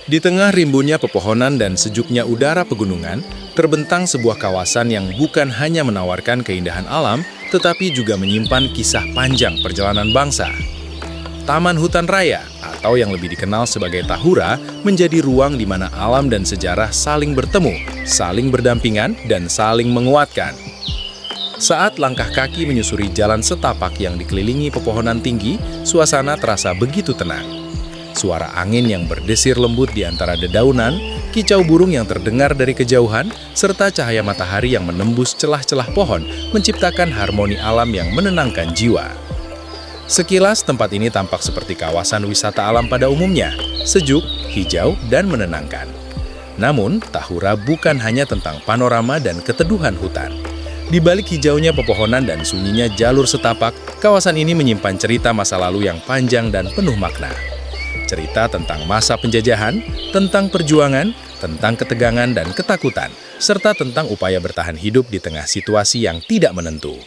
Di tengah rimbunnya pepohonan dan sejuknya udara pegunungan, terbentang sebuah kawasan yang bukan hanya menawarkan keindahan alam, tetapi juga menyimpan kisah panjang perjalanan bangsa. Taman Hutan Raya, atau yang lebih dikenal sebagai Tahura, menjadi ruang di mana alam dan sejarah saling bertemu, saling berdampingan, dan saling menguatkan. Saat langkah kaki menyusuri jalan setapak yang dikelilingi pepohonan tinggi, suasana terasa begitu tenang. Suara angin yang berdesir lembut di antara dedaunan, kicau burung yang terdengar dari kejauhan, serta cahaya matahari yang menembus celah-celah pohon menciptakan harmoni alam yang menenangkan jiwa. Sekilas tempat ini tampak seperti kawasan wisata alam pada umumnya, sejuk, hijau, dan menenangkan. Namun, Tahura bukan hanya tentang panorama dan keteduhan hutan. Di balik hijaunya pepohonan dan sunyinya jalur setapak, kawasan ini menyimpan cerita masa lalu yang panjang dan penuh makna. Cerita tentang masa penjajahan, tentang perjuangan, tentang ketegangan dan ketakutan, serta tentang upaya bertahan hidup di tengah situasi yang tidak menentu.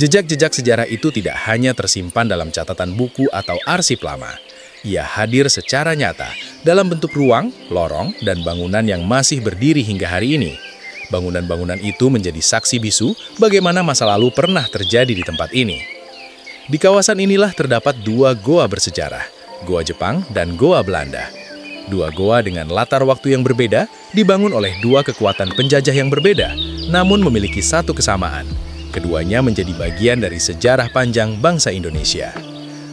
Jejak-jejak sejarah itu tidak hanya tersimpan dalam catatan buku atau arsip lama. Ia hadir secara nyata dalam bentuk ruang, lorong, dan bangunan yang masih berdiri hingga hari ini. Bangunan-bangunan itu menjadi saksi bisu bagaimana masa lalu pernah terjadi di tempat ini. Di kawasan inilah terdapat dua goa bersejarah, Goa Jepang dan Goa Belanda. Dua goa dengan latar waktu yang berbeda dibangun oleh dua kekuatan penjajah yang berbeda, namun memiliki satu kesamaan. Keduanya menjadi bagian dari sejarah panjang bangsa Indonesia.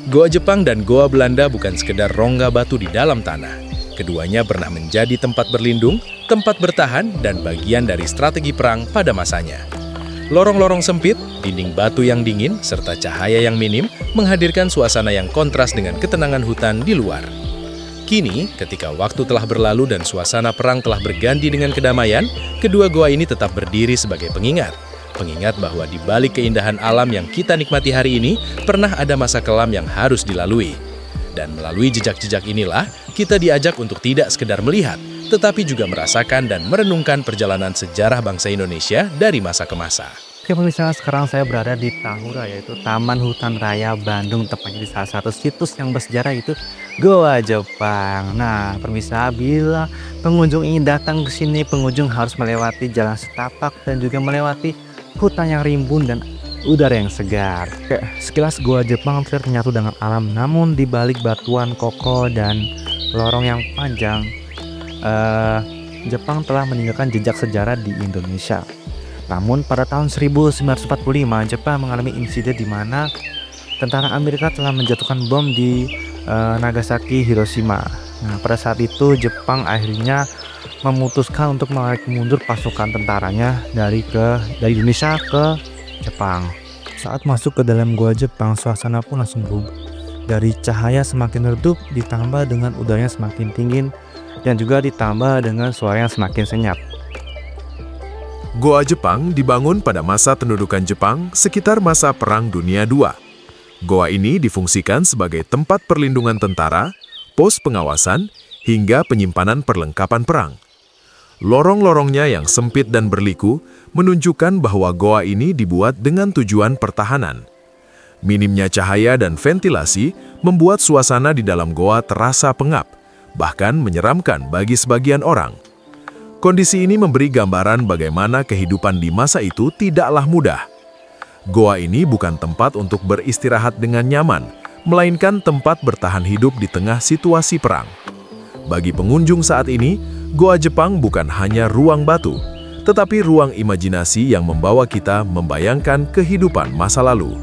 Goa Jepang dan Goa Belanda bukan sekedar rongga batu di dalam tanah. Keduanya pernah menjadi tempat berlindung, tempat bertahan, dan bagian dari strategi perang pada masanya. Lorong-lorong sempit, dinding batu yang dingin, serta cahaya yang minim menghadirkan suasana yang kontras dengan ketenangan hutan di luar. Kini, ketika waktu telah berlalu dan suasana perang telah berganti dengan kedamaian, kedua goa ini tetap berdiri sebagai pengingat. Pengingat bahwa di balik keindahan alam yang kita nikmati hari ini, pernah ada masa kelam yang harus dilalui. Dan melalui jejak-jejak inilah, kita diajak untuk tidak sekedar melihat, tetapi juga merasakan dan merenungkan perjalanan sejarah bangsa Indonesia dari masa ke masa. Oke pemirsa, sekarang saya berada di Tahura, yaitu Taman Hutan Raya Bandung, tepatnya di salah satu situs yang bersejarah itu Goa Jepang. Nah, pemirsa, bila pengunjung ingin datang ke sini, pengunjung harus melewati jalan setapak dan juga melewati hutan yang rimbun dan udara yang segar. Sekilas Goa Jepang terlihat menyatu dengan alam, namun di balik batuan kokoh dan lorong yang panjang, Jepang telah meninggalkan jejak sejarah di Indonesia. Namun pada tahun 1945, Jepang mengalami insiden di mana tentara Amerika telah menjatuhkan bom di Nagasaki, Hiroshima. Nah, pada saat itu Jepang akhirnya memutuskan untuk menarik mundur pasukan tentaranya dari Indonesia ke Jepang. Saat masuk ke dalam gua Jepang, suasana pun langsung berubah. Dari cahaya semakin redup ditambah dengan udaranya semakin dingin dan juga ditambah dengan suara yang semakin senyap. Goa Jepang dibangun pada masa pendudukan Jepang sekitar masa Perang Dunia II. Goa ini difungsikan sebagai tempat perlindungan tentara, pos pengawasan, hingga penyimpanan perlengkapan perang. Lorong-lorongnya yang sempit dan berliku menunjukkan bahwa goa ini dibuat dengan tujuan pertahanan. Minimnya cahaya dan ventilasi membuat suasana di dalam goa terasa pengap, bahkan menyeramkan bagi sebagian orang. Kondisi ini memberi gambaran bagaimana kehidupan di masa itu tidaklah mudah. Goa ini bukan tempat untuk beristirahat dengan nyaman, melainkan tempat bertahan hidup di tengah situasi perang. Bagi pengunjung saat ini, Goa Jepang bukan hanya ruang batu, tetapi ruang imajinasi yang membawa kita membayangkan kehidupan masa lalu.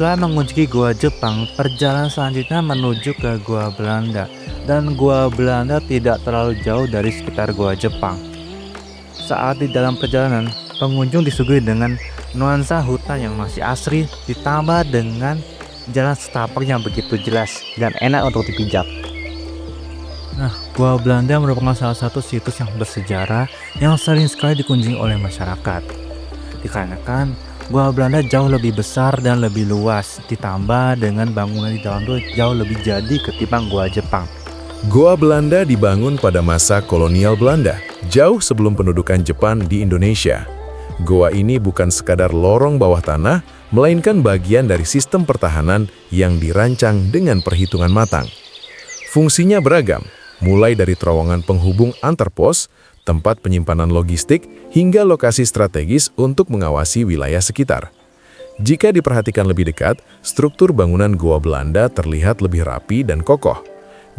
Setelah mengunjungi gua Jepang, perjalanan selanjutnya menuju ke gua Belanda. Dan gua Belanda tidak terlalu jauh dari sekitar gua Jepang. Saat di dalam perjalanan, pengunjung disuguhi dengan nuansa hutan yang masih asri ditambah dengan jalan setapak yang begitu jelas dan enak untuk dipijak. Nah, Gua Belanda merupakan salah satu situs yang bersejarah yang sering sekali dikunjungi oleh masyarakat. Dikarenakan Gua Belanda jauh lebih besar dan lebih luas, ditambah dengan bangunan di dalam itu jauh lebih jadi ketimbang Gua Jepang. Goa Belanda dibangun pada masa kolonial Belanda, jauh sebelum pendudukan Jepang di Indonesia. Goa ini bukan sekadar lorong bawah tanah, melainkan bagian dari sistem pertahanan yang dirancang dengan perhitungan matang. Fungsinya beragam, mulai dari terowongan penghubung antar pos, tempat penyimpanan logistik, hingga lokasi strategis untuk mengawasi wilayah sekitar. Jika diperhatikan lebih dekat, struktur bangunan Goa Belanda terlihat lebih rapi dan kokoh.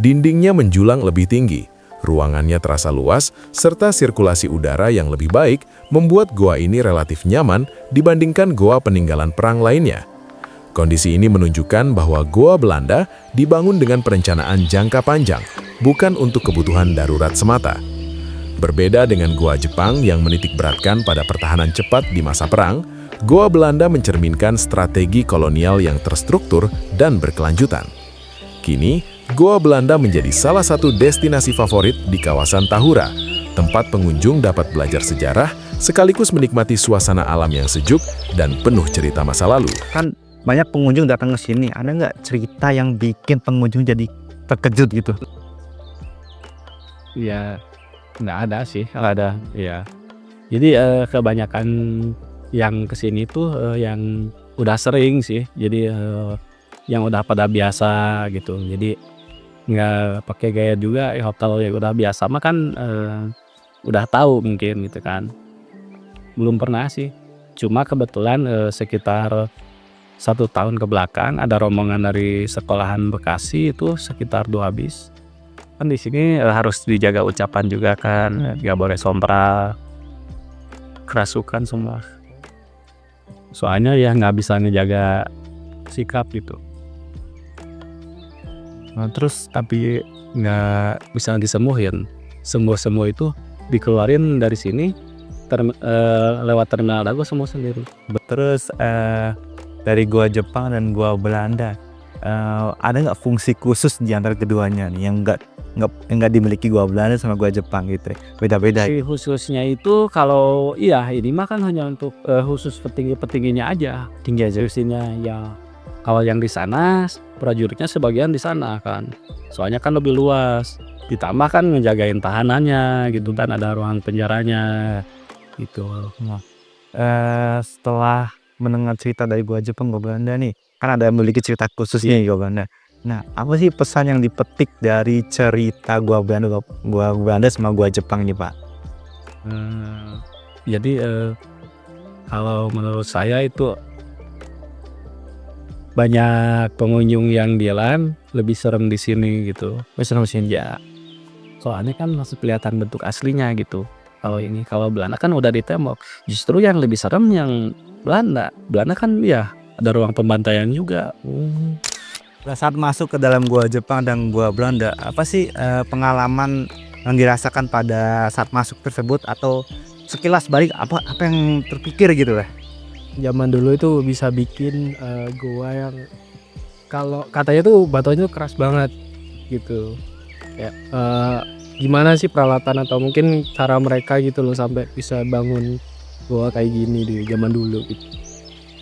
Dindingnya menjulang lebih tinggi, ruangannya terasa luas, serta sirkulasi udara yang lebih baik membuat goa ini relatif nyaman dibandingkan goa peninggalan perang lainnya. Kondisi ini menunjukkan bahwa Goa Belanda dibangun dengan perencanaan jangka panjang, bukan untuk kebutuhan darurat semata. Berbeda dengan Goa Jepang yang menitik beratkan pada pertahanan cepat di masa perang, Goa Belanda mencerminkan strategi kolonial yang terstruktur dan berkelanjutan. Kini, Goa Belanda menjadi salah satu destinasi favorit di kawasan Tahura, tempat pengunjung dapat belajar sejarah sekaligus menikmati suasana alam yang sejuk dan penuh cerita masa lalu. Kan banyak pengunjung datang ke sini, ada nggak cerita yang bikin pengunjung jadi terkejut gitu? Ya, nggak ada sih, nggak ada. Ya, jadi kebanyakan yang kesini tuh yang udah sering sih. Jadi yang udah pada biasa gitu. Jadi nggak pakai gaya juga. Hotel yang udah biasa mah kan udah tahu mungkin gitu kan. Belum pernah sih. Cuma kebetulan sekitar 1 tahun ke belakang ada rombongan dari sekolahan Bekasi itu sekitar 2 bis. Kan di sini harus dijaga ucapan juga kan, nggak boleh sompral, kerasukan semua. Soalnya ya nggak bisa ngejaga sikap gitu. Nah, terus tapi nggak bisa disembuhin. Sembuh itu dikeluarin dari sini lewat terminal dago semua sendiri. Terus dari Gua Jepang dan Gua Belanda, ada nggak fungsi khusus di antara keduanya nih yang nggak dimiliki Gua Belanda sama Gua Jepang gitu? Beda-beda. Si khususnya itu kalau ini mah kan hanya untuk khusus petingginya aja. Tinggi aja isinya ya. Kalau yang di sana prajuritnya sebagian di sana kan. Soalnya kan lebih luas. Ditambah kan ngejagain tahanannya gitu kan, ada ruang penjaranya gitu. Setelah mendengar cerita dari Gua Jepang, Gua Belanda nih, kan ada yang memiliki cerita khususnya Gua Belanda. Nah, apa sih pesan yang dipetik dari cerita Gua Belanda sama Gua Jepang nih, Pak? Jadi kalau menurut saya itu banyak pengunjung yang bilang lebih serem di sini gitu. Lebih serem di sini. Ya, soalnya kan masih kelihatan bentuk aslinya gitu. Kalau Belanda kan udah ditembok. Justru yang lebih serem yang Belanda kan ya ada ruang pembantaian juga. Saat masuk ke dalam Gua Jepang dan Gua Belanda, apa sih pengalaman yang dirasakan pada saat masuk tersebut, atau sekilas balik apa yang terpikir gitu lah? Zaman dulu itu bisa bikin goa yang kalau katanya tuh batunya tuh keras banget gitu. Ya, gimana sih peralatan atau mungkin cara mereka gitu loh sampai bisa bangun goa kayak gini di zaman dulu gitu.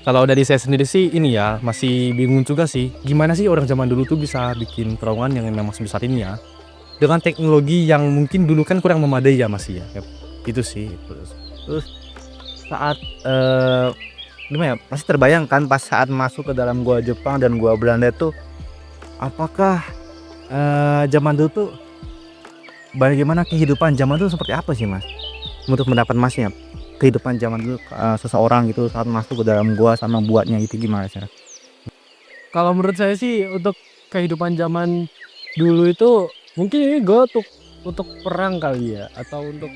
Kalau dari saya sendiri sih ini ya masih bingung juga sih, gimana sih orang zaman dulu tuh bisa bikin terowongan yang memang sebesar ini ya, dengan teknologi yang mungkin dulu kan kurang memadai ya masih ya. Itu sih. Terus saat gimana ya, pasti terbayangkan pas saat masuk ke dalam Gua Jepang dan Gua Belanda tuh, apakah zaman dulu tuh bagaimana kehidupan zaman dulu seperti apa sih Mas? Menurut pendapat Masnya, kehidupan zaman dulu seseorang gitu saat masuk ke dalam gua sama buatnya itu gimana cara? Kalau menurut saya sih untuk kehidupan zaman dulu itu mungkin ini gua untuk perang kali ya, atau untuk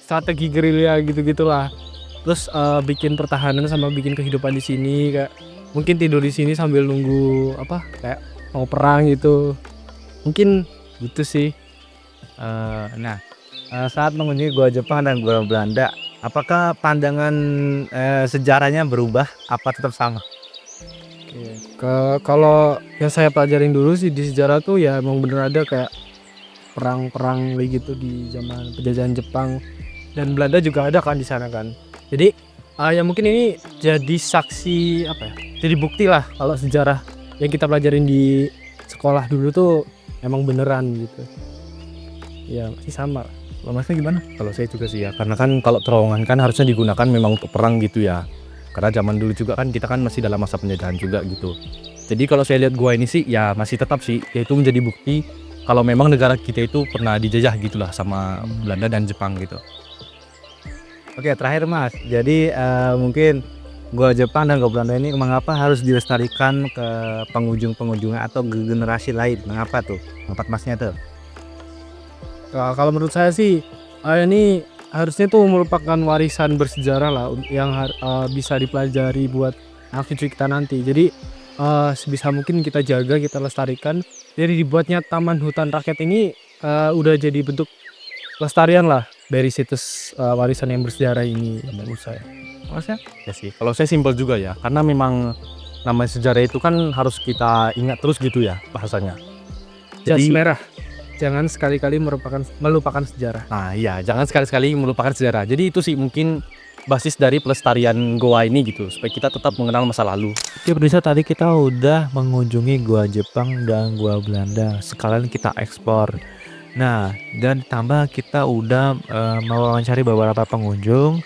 strategi gerilya gitu-gitulah. Terus bikin pertahanan sama bikin kehidupan di sini kayak mungkin tidur di sini sambil nunggu apa kayak mau perang gitu. Mungkin gitu sih. Saat mengunjungi gua Jepang dan gua Belanda, apakah pandangan sejarahnya berubah? Apa tetap sama? Kalau yang saya pelajarin dulu sih di sejarah tuh ya emang bener ada kayak perang-perang kayak gitu di zaman penjajahan Jepang dan Belanda juga ada kan di sana kan. Jadi ya mungkin ini jadi saksi apa ya? Jadi bukti lah kalau sejarah yang kita pelajarin di sekolah dulu tuh emang beneran gitu. Ya masih sama. Kalau Masnya gimana? Kalau saya juga sih ya, karena kan kalau terowongan kan harusnya digunakan memang untuk perang gitu ya. Karena zaman dulu juga kan kita kan masih dalam masa penjajahan juga gitu. Jadi kalau saya lihat gua ini sih ya masih tetap sih, yaitu menjadi bukti kalau memang negara kita itu pernah dijajah gitulah sama Belanda dan Jepang gitu. Oke, terakhir Mas. Jadi mungkin gua Jepang dan gua Belanda ini mengapa harus dilestarikan ke pengunjung-pengunjungnya atau ke generasi lain? Mengapa tuh? Pendapat Masnya tuh? Kalau menurut saya sih ini harusnya tuh merupakan warisan bersejarah lah yang bisa dipelajari buat anak cucu kita nanti. Jadi sebisa mungkin kita jaga, kita lestarikan. Jadi dibuatnya Taman Hutan Rakyat ini udah jadi bentuk pelestarian lah dari situs warisan yang bersejarah ini menurut saya. Masnya? Ya sih, kalau saya simpel juga ya, karena memang namanya sejarah itu kan harus kita ingat terus gitu ya bahasanya. Jas Jadi merah, jangan sekali-kali melupakan sejarah. nah iya, jangan sekali-sekali melupakan sejarah. Jadi itu sih mungkin basis dari pelestarian goa ini gitu, supaya kita tetap mengenal masa lalu. Oke, pemirsa, tadi kita udah mengunjungi gua Jepang dan gua Belanda. Sekalian kita ekspor. Nah, dan ditambah kita udah mewawancari beberapa pengunjung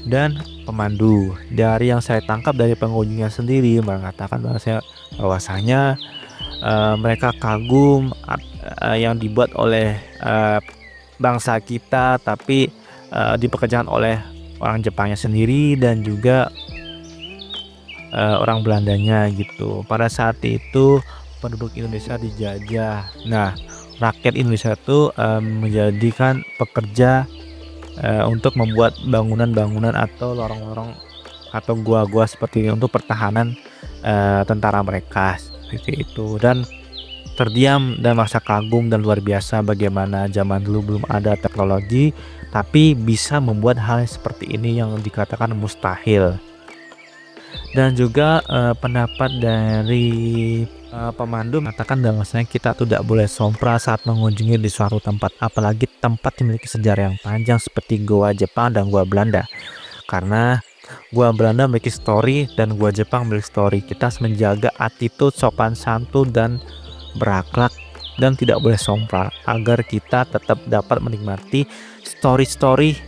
dan pemandu. Dari yang saya tangkap dari pengunjungnya sendiri mengatakan bahwasanya mereka kagum yang dibuat oleh bangsa kita, tapi dipekerjakan oleh orang Jepangnya sendiri dan juga orang Belandanya gitu. Pada saat itu penduduk Indonesia dijajah. Nah, rakyat Indonesia itu menjadikan pekerja untuk membuat bangunan-bangunan atau lorong-lorong atau gua-gua seperti ini untuk pertahanan tentara mereka seperti itu. Dan terdiam dan merasa kagum dan luar biasa bagaimana zaman dulu belum ada teknologi tapi bisa membuat hal seperti ini yang dikatakan mustahil. Dan juga pendapat dari pemandu mengatakan bahwasanya kita tidak boleh sompral saat mengunjungi di suatu tempat, apalagi tempat yang memiliki sejarah yang panjang seperti Goa Jepang dan Goa Belanda. Karena Goa Belanda memiliki story dan Goa Jepang memiliki story. Kita harus menjaga attitude, sopan santun dan berakhlak dan tidak boleh sompral agar kita tetap dapat menikmati story-story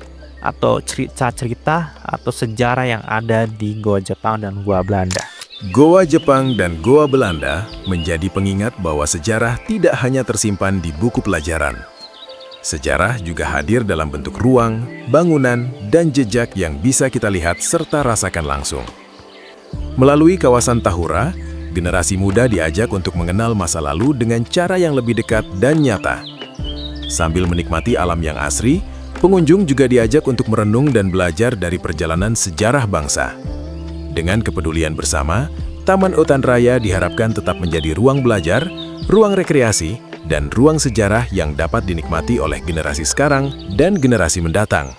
atau cerita-cerita atau sejarah yang ada di Goa Jepang dan Goa Belanda. Goa Jepang dan Goa Belanda menjadi pengingat bahwa sejarah tidak hanya tersimpan di buku pelajaran. Sejarah juga hadir dalam bentuk ruang, bangunan, dan jejak yang bisa kita lihat serta rasakan langsung. Melalui kawasan Tahura, generasi muda diajak untuk mengenal masa lalu dengan cara yang lebih dekat dan nyata. Sambil menikmati alam yang asri, pengunjung juga diajak untuk merenung dan belajar dari perjalanan sejarah bangsa. Dengan kepedulian bersama, Taman Hutan Raya diharapkan tetap menjadi ruang belajar, ruang rekreasi, dan ruang sejarah yang dapat dinikmati oleh generasi sekarang dan generasi mendatang.